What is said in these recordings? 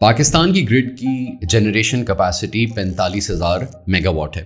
पाकिस्तान की ग्रिड की generation capacity 45,000 megawatt है।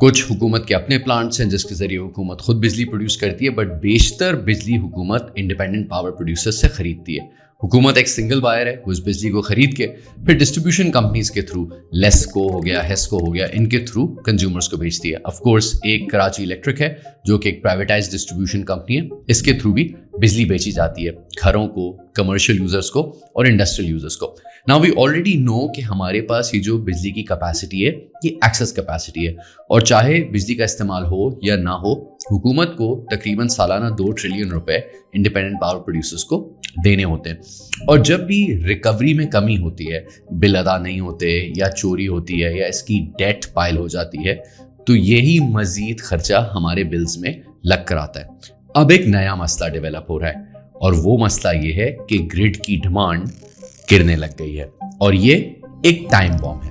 कुछ हुकूमत के अपने प्लांट्स हैं जिसके ज़रिए हुकूमत खुद बिजली प्रोड्यूस करती है, बट बेशतर बिजली हुकूमत इंडिपेंडेंट पावर प्रोड्यूसर्स से ख़रीदती है। हुकूमत एक सिंगल बायर है, उस बिजली को ख़रीद के फिर डिस्ट्रीब्यूशन कंपनीज के थ्रू, लेस्को हो गया, हेस्को हो गया, इनके थ्रू कंज्यूमर्स को भेजती है। ऑफ कोर्स एक कराची इलेक्ट्रिक है जो कि एक प्राइवेटाइज डिस्ट्रीब्यूशन कंपनी है, इसके थ्रू भी बिजली बेची जाती है घरों को, कमर्शियल यूजर्स को और इंडस्ट्रियल यूजर्स को। नाउ वी ऑलरेडी नो कि हमारे पास ये जो बिजली की कैपेसिटी है ये एक्सेस कैपेसिटी है, और चाहे बिजली का इस्तेमाल हो या ना हो, हुकूमत को तकरीबन सालाना 2 ट्रिलियन रुपए इंडिपेंडेंट पावर प्रोड्यूसर्स को देने होते हैं। और जब भी रिकवरी में कमी होती है, बिल अदा नहीं होते या चोरी होती है या इसकी डेट पाइल हो जाती है, तो यही मजीद खर्चा हमारे बिल्स में लग कर आता है। अब एक नया मसला डेवलप हो रहा है और वो मसला ये है कि ग्रिड की डिमांड गिरने लग गई है, और ये एक टाइम बॉम्ब है।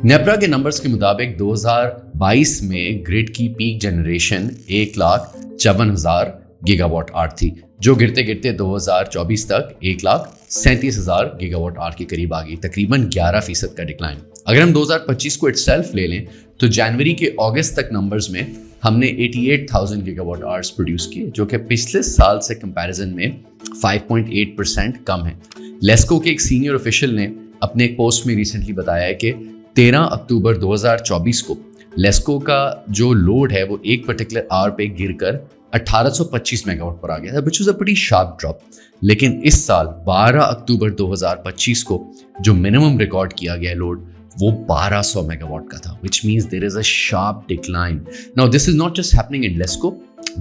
नेपरा के नंबर्स के मुताबिक 2022 में ग्रिड की पीक जनरेशन 1,54,000 गीगावाट आवर थी, जो गिरते गिरते 2024 तक 1,37,000 गीगावाट आवर के करीब आ गई, तकरीबन 11% का डिक्लाइन। अगर हम 2025 को इटसेल्फ ले लें तो जनवरी के अगस्त तक नंबर्स में हमने 88,000 गीगावाट आवर्स प्रोड्यूस किए, जो कि पिछले साल से कंपैरिजन में 5.8% कम है। लेस्को के एक सीनियर ऑफिशियल ने अपने एक पोस्ट में रिसेंटली बताया है कि 13 अक्टूबर 2024 को लेस्को का जो लोड है वो एक पर्टिकुलर आवर पे गिरकर 1825 मेगावाट पर आ गया था, which was a pretty sharp drop. लेकिन इस साल 12 अक्टूबर 2025 को जो मिनिमम रिकॉर्ड किया गया लोड वो 1200 मेगावाट का था, which means there is a sharp decline. Now this is not just happening in Lesco.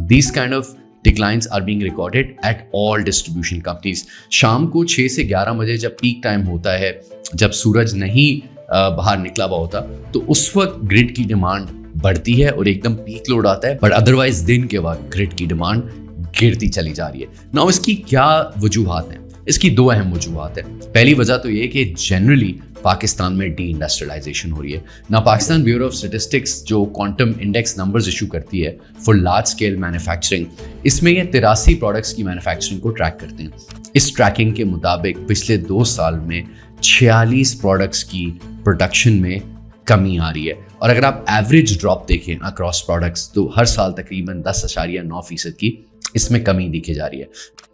These kind of declines are being recorded at all distribution companies. शाम को 6 से 11 बजे जब पीक टाइम होता है, जब सूरज नहीं बाहर निकला हुआ होता, तो उस वक्त ग्रिड की डिमांड बढ़ती है और एकदम पीक लोड आता है, बट अदरवाइज दिन के बाद ग्रिड की डिमांड गिरती चली जा रही है। नाउ इसकी क्या वजूहात हैं? इसकी 2 अहम वजूहात हैं। पहली वजह तो ये कि जनरली पाकिस्तान में डी इंडस्ट्रियलाइजेशन हो रही है ना। पाकिस्तान ब्यूरो ऑफ स्टैटिस्टिक्स जो क्वांटम इंडेक्स नंबर्स इशू करती है फॉर लार्ज स्केल मैन्युफैक्चरिंग, इसमें ये 83 प्रोडक्ट्स की मैन्युफैक्चरिंग को ट्रैक करते हैं। इस ट्रैकिंग के मुताबिक पिछले 2 साल में 46 प्रोडक्ट्स की प्रोडक्शन में कमी आ रही है, और अगर आप एवरेज ड्रॉप देखें अक्रॉस प्रोडक्ट्स तो हर साल तकरीबन 10.9% की इसमें कमी दिखी जा रही है।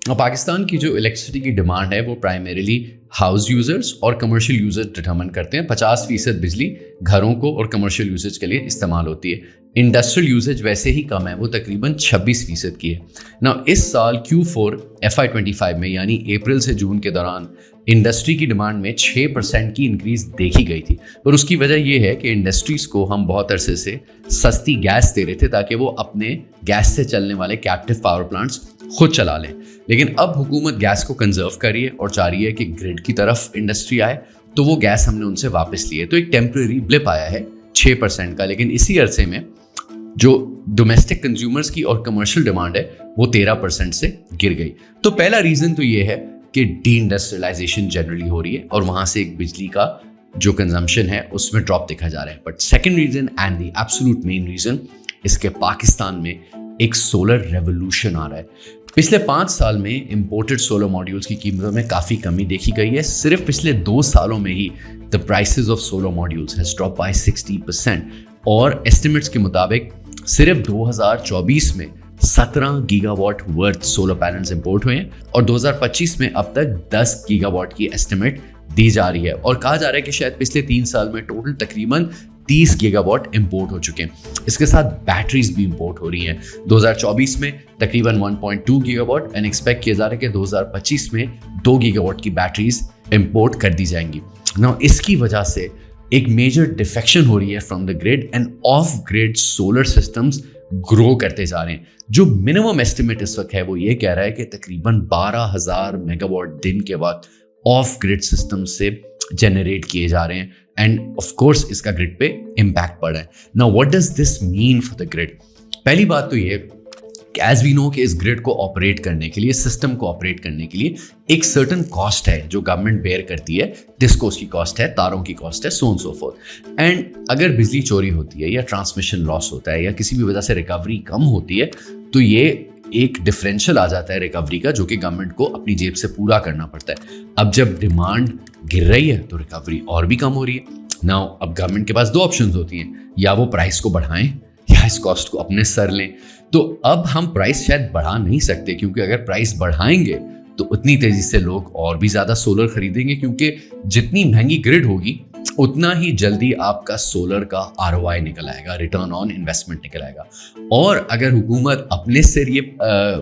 और पाकिस्तान की जो इलेक्ट्रिसिटी की डिमांड है वो प्राइमरीली हाउस यूजर्स और कमर्शियल यूजर्स डिटरमिन करते हैं। 50% बिजली घरों को और कमर्शियल यूजेज के लिए इस्तेमाल होती है। इंडस्ट्रियल यूजेज वैसे ही कम है, वो तकरीबन 26% की है ना। इस साल Q4 FY25 में यानी अप्रैल से जून के दौरान इंडस्ट्री की डिमांड में 6% की इंक्रीज देखी गई थी, पर उसकी वजह यह है कि इंडस्ट्रीज को हम बहुत अरसे से सस्ती गैस दे रहे थे ताकि वो अपने गैस से चलने वाले कैप्टिव पावर प्लांट्स खुद चला लें। लेकिन अब हुकूमत गैस को कंजर्व कर रही है और चाह रही है कि ग्रिड की तरफ इंडस्ट्री आए, तो वो गैस हमने उनसे वापस ली है। तो एक टेम्परेरी ब्लिप आया है 6% का, लेकिन इसी अरसे में जो डोमेस्टिक कंज्यूमर्स की और कमर्शियल डिमांड है वो 13% से गिर गई। तो पहला रीजन तो ये है कि डी इंडस्ट्रियलाइजेशन जनरली हो रही है और वहां से एक बिजली का जो कंजम्पशन है उसमें ड्रॉप देखा जा रहा है। But second reason and the absolute main reason, इसके पाकिस्तान में एक सोलर रेवोल्यूशन आ रहा है। पिछले 5 साल में इंपोर्टेड सोलर मॉड्यूल्स की कीमतों में काफ़ी कमी देखी गई है। सिर्फ पिछले 2 सालों में ही the prices of solar modules has drop by 60%, और एस्टिमेट्स के मुताबिक सिर्फ 2024 में 17 gigawatt worth solar panels import हुए हैं, और 2025 में अब तक 10 गीगावाट की एस्टिमेट दी जा रही है, और कहा जा रहा है कि शायद पिछले 3 साल में टोटल तकरीबन 30 गीगावाट इंपोर्ट हो चुके हैं। इसके साथ बैटरीज भी इंपोर्ट हो रही हैं। 2024 में तकरीबन 1.2 गीगावाट एंड एक्सपेक्ट किया जा रहा है कि 2025 में 2 गीगावाट की बैटरीज इंपोर्ट कर दी जाएंगी। नाउ इसकी वजह से एक मेजर डिफेक्शन हो रही है from the grid, end of grid solar systems grow करते जा रहे हैं। जो मिनिमम एस्टिमेट इस वक्त है वो ये कह रहा है कि तकरीबन 12,000 मेगावाट दिन के बाद ऑफ ग्रिड सिस्टम से जनरेट किए जा रहे हैं, एंड ऑफ कोर्स इसका ग्रिड पे इम्पैक्ट पड़ रहा है। Now what does this mean for the grid? पहली बात तो ये एज वी नो कि इस ग्रिड को ऑपरेट करने के लिए, सिस्टम को ऑपरेट करने के लिए एक सर्टन कॉस्ट है जो गवर्नमेंट बेयर करती है। डिस्कोस की कॉस्ट है, तारों की कॉस्ट है, so and so fourth. And अगर बिजली चोरी होती है या ट्रांसमिशन लॉस होता है या किसी भी वजह से रिकवरी कम होती है, तो ये एक डिफरेंशियल आ जाता है रिकवरी का, जो कि गवर्नमेंट को अपनी जेब से पूरा करना पड़ता है। अब जब डिमांड गिर रही है तो रिकवरी और भी कम हो रही है। नाउ अब गवर्नमेंट के पास दो ऑप्शंस होती हैं, या वो प्राइस को बढ़ाएं या इस कॉस्ट को अपने सर लें। तो अब हम प्राइस शायद बढ़ा नहीं सकते, क्योंकि अगर प्राइस बढ़ाएंगे तो उतनी तेजी से लोग और भी ज्यादा सोलर खरीदेंगे, क्योंकि जितनी महंगी ग्रिड होगी उतना ही जल्दी आपका सोलर का ROI निकल आएगा, रिटर्न ऑन इन्वेस्टमेंट निकल आएगा। और अगर हुकूमत अपने से ये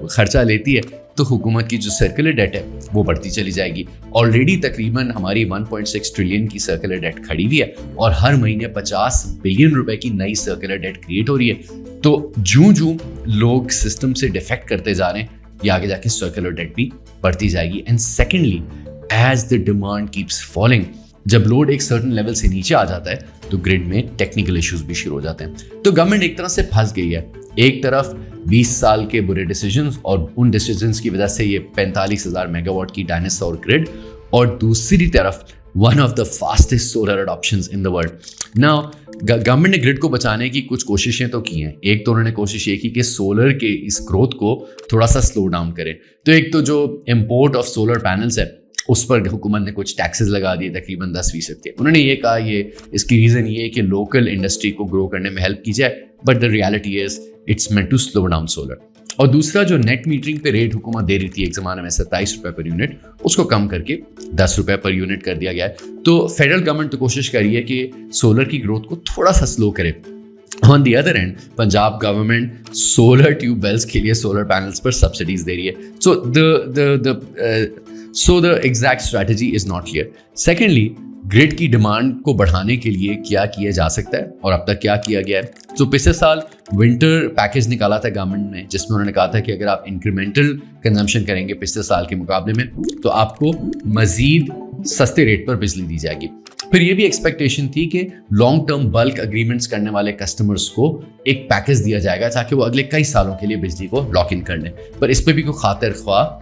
खर्चा लेती है तो हुकूमत की जो सर्कुलर डेट है वो बढ़ती चली जाएगी। ऑलरेडी तकरीबन हमारी 1.6 ट्रिलियन की सर्कुलर डेट खड़ी हुई है और हर महीने 50 बिलियन रुपए की नई सर्कुलर डेट क्रिएट हो रही है। तो जूं लोग सिस्टम से डिफेक्ट करते जा रहे हैं, ये आगे जाके सर्कुलर डेट भी बढ़ती जाएगी। And secondly, as the demand keeps falling, जब लोड एक सर्टेन लेवल से नीचे आ जाता है तो ग्रिड में टेक्निकल इश्यूज भी शुरू हो जाते हैं। तो गवर्नमेंट एक तरह से फंस गई है। एक तरफ 20 साल के बुरे डिसीजंस और उन डिसीजंस की वजह से ये 45,000 मेगावाट की डायनासोर ग्रिड, और दूसरी तरफ one of the fastest solar adoptions in the world. Now government ने ग्रिड को बचाने की कुछ कोशिशें तो की हैं। एक तो उन्होंने कोशिश ये की कि सोलर के इस ग्रोथ को थोड़ा सा स्लो डाउन करें। तो एक तो जो इम्पोर्ट ऑफ सोलर पैनल्स है उस पर हुकूमत ने कुछ टैक्सेस लगा दिए, तकरीबन 10% के। उन्होंने ये कहा इसकी रीज़न ये है कि लोकल इंडस्ट्री को ग्रो करने में हेल्प की जाए, but the reality is it's meant to slow down solar. और दूसरा, जो नेट मीटरिंग पे रेट हुकूमत दे रही थी एक ज़माने में 27 रुपये पर यूनिट, उसको कम करके 10 रुपये पर यूनिट कर दिया गया है। तो फेडरल गवर्नमेंट तो कोशिश करी है कि सोलर की ग्रोथ को थोड़ा सा स्लो करे। On the other and, Punjab government solar tube wells के लिए सोलर पैनल्स पर सब्सिडीज दे रही है। So the exact strategy is not clear. Secondly, grid की डिमांड को बढ़ाने के लिए क्या किया जा सकता है और अब तक क्या किया गया है। तो पिछले साल विंटर पैकेज निकाला था गवर्नमेंट ने, जिसमें उन्होंने कहा था कि अगर आप इंक्रीमेंटल कंजम्पशन करेंगे पिछले साल के मुकाबले में तो आपको मजीद सस्ते रेट पर बिजली दी जाएगी। फिर ये भी एक्सपेक्टेशन थी कि लॉन्ग टर्म बल्क अग्रीमेंट्स करने वाले कस्टमर्स को एक पैकेज दिया जाएगा ताकि वो अगले कई सालों के लिए बिजली को लॉक इन कर लें, पर इस पर भी कोई खातिर ख्वाह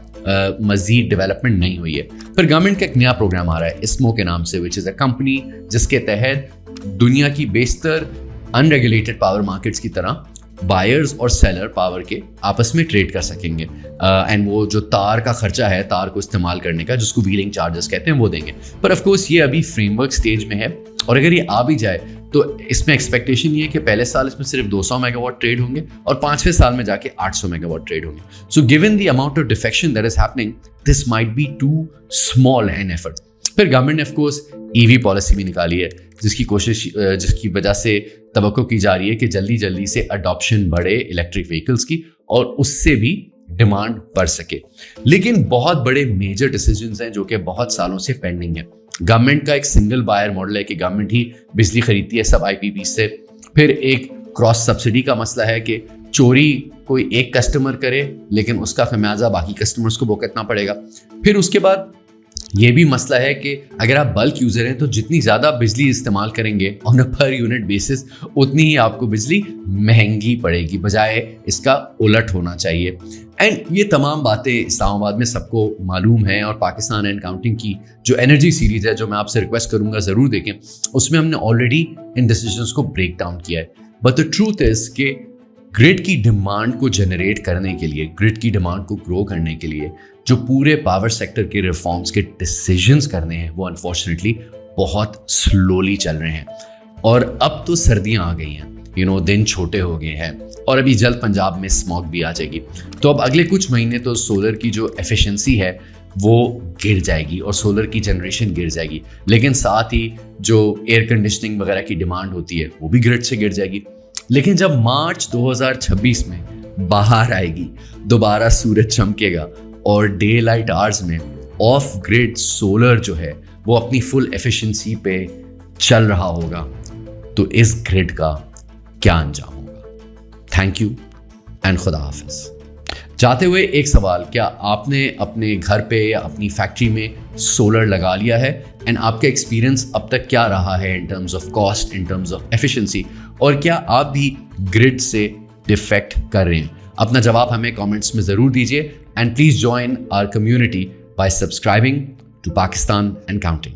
मजीद डेवलपमेंट नहीं हुई है। फिर गवर्नमेंट का एक नया प्रोग्राम आ रहा है ISMO के नाम से, विच इज़ अ कंपनी जिसके तहत दुनिया की बेशतर अनरेगुलेटेड पावर मार्केट्स की तरह बायर्स और सेलर पावर के आपस में ट्रेड कर सकेंगे। एंड वो जो तार का खर्चा है तार को इस्तेमाल करने का, जिसको व्हीलिंग चार्जेस कहते हैं, वो देंगे। पर ऑफ कोर्स ये अभी फ्रेमवर्क स्टेज में है, और अगर ये आ भी जाए तो इसमें एक्सपेक्टेशन ये है कि पहले साल इसमें सिर्फ 200 मेगावाट ट्रेड होंगे और 5वें साल में जाके 800 मेगावाट ट्रेड होंगे। So given the amount of defection that is happening, this might be too small an effort. फिर गवर्नमेंट ने ऑफ कोर्स EV पॉलिसी भी निकाली है, जिसकी वजह से तवक्को की जा रही है कि जल्दी जल्दी से अडॉप्शन बढ़े इलेक्ट्रिक व्हीकल्स की और उससे भी डिमांड बढ़ सके। लेकिन बहुत बड़े मेजर डिसीजंस हैं जो कि बहुत सालों से पेंडिंग है। गवर्नमेंट का एक सिंगल बायर मॉडल है कि गवर्नमेंट ही बिजली खरीदती है सब IPP से। फिर एक क्रॉस सब्सिडी का मसला है कि चोरी कोई एक कस्टमर करे लेकिन उसका खमियाजा बाकी कस्टमर्स को भुगतना पड़ेगा। फिर उसके बाद ये भी मसला है कि अगर आप बल्क यूज़र हैं तो जितनी ज़्यादा बिजली इस्तेमाल करेंगे on a per unit basis उतनी ही आपको बिजली महंगी पड़ेगी, बजाय इसका उलट होना चाहिए। एंड ये तमाम बातें इस्लामाबाद में सबको मालूम है, और पाकिस्तान एंड काउंटिंग की जो एनर्जी सीरीज़ है जो मैं आपसे रिक्वेस्ट करूँगा ज़रूर देखें, उसमें हमने ऑलरेडी इन डिसीजंस को ब्रेक डाउन किया है। बट द ट्रूथ इज़ कि ग्रिड की डिमांड को जनरेट करने के लिए, ग्रिड की डिमांड को ग्रो करने के लिए जो पूरे पावर सेक्टर के रिफॉर्म्स के डिसीजंस करने हैं वो अनफॉर्चुनेटली बहुत स्लोली चल रहे हैं। और अब तो सर्दियां आ गई हैं, दिन छोटे हो गए हैं, और अभी जल्द पंजाब में स्मॉग भी आ जाएगी। तो अब अगले कुछ महीने तो सोलर की जो एफिशिएंसी है वो गिर जाएगी और सोलर की जनरेशन गिर जाएगी, लेकिन साथ ही जो एयर कंडीशनिंग वगैरह की डिमांड होती है वो भी ग्रिड से गिर जाएगी। लेकिन जब मार्च 2026 में बाहर आएगी, दोबारा सूरज चमकेगा और डे लाइट आवर्स में ऑफ ग्रिड सोलर जो है वो अपनी फुल एफिशिएंसी पे चल रहा होगा, तो इस ग्रिड का क्या अंजाम होगा। थैंक यू एंड खुदा हाफिज। जाते हुए एक सवाल, क्या आपने अपने घर पे या अपनी फैक्ट्री में सोलर लगा लिया है, एंड आपका एक्सपीरियंस अब तक क्या रहा है in terms of cost, in terms of efficiency, और क्या आप भी ग्रिड से डिफेक्ट कर रहे हैं? अपना जवाब हमें कमेंट्स में ज़रूर दीजिए, and please join our community by subscribing to Pakistan and counting.